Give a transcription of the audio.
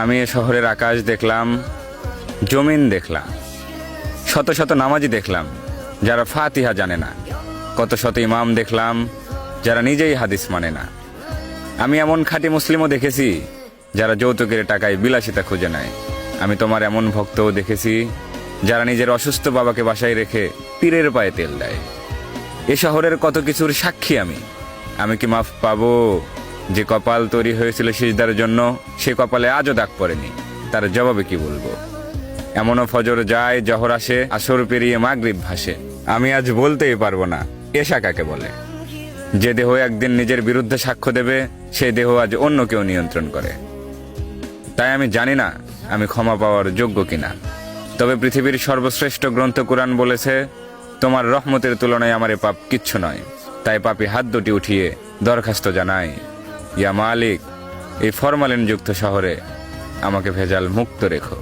আমি এ শহরের আকাশ দেখলাম, জমিন দেখলাম, শত শত নামাজি দেখলাম যারা ফাতিহা জানে না, কত শত ইমাম দেখলাম যারা নিজেই হাদিস মানে না। আমি এমন খাঁটি মুসলিমও দেখেছি যারা যৌতুকের টাকায় বিলাসিতা খুঁজে নেয়। আমি তোমার এমন ভক্তও দেখেছি যারা নিজের অসুস্থ বাবাকে বাসায় রেখে পীরের পায়ে তেল দেয়। এ শহরের কত কিছুর সাক্ষী আমি কি মাফ পাবো? যে কপাল তৈরি হয়েছিল সিজদার জন্য, সে কপালে আজও দাগ পড়েনি, তার জবাবে কি বলবো? এমনও ফজর যায়, জহর আসে, আসর পেরিয়ে মাগরিব ভাসে, আমি আজ বলতেই পারবো না এশা কাকে বলে। যে দেহ একদিন নিজের বিরুদ্ধে সাক্ষ্য দেবে, সেই দেহ আজ অন্য কেউ নিয়ন্ত্রণ করে। তাই আমি জানি না আমি ক্ষমা পাওয়ার যোগ্য কিনা। তবে পৃথিবীর সর্বশ্রেষ্ঠ গ্রন্থ কুরআন বলেছে, তোমার রহমতের তুলনায় আমার এ পাপ কিচ্ছু নয়। তাই পাপী হাত দুটি উঠিয়ে দরখাস্ত জানাই, ইয়া মালিক, এই ফরমালিনযুক্ত শহরে আমাকে ভেজাল মুক্ত রেখো।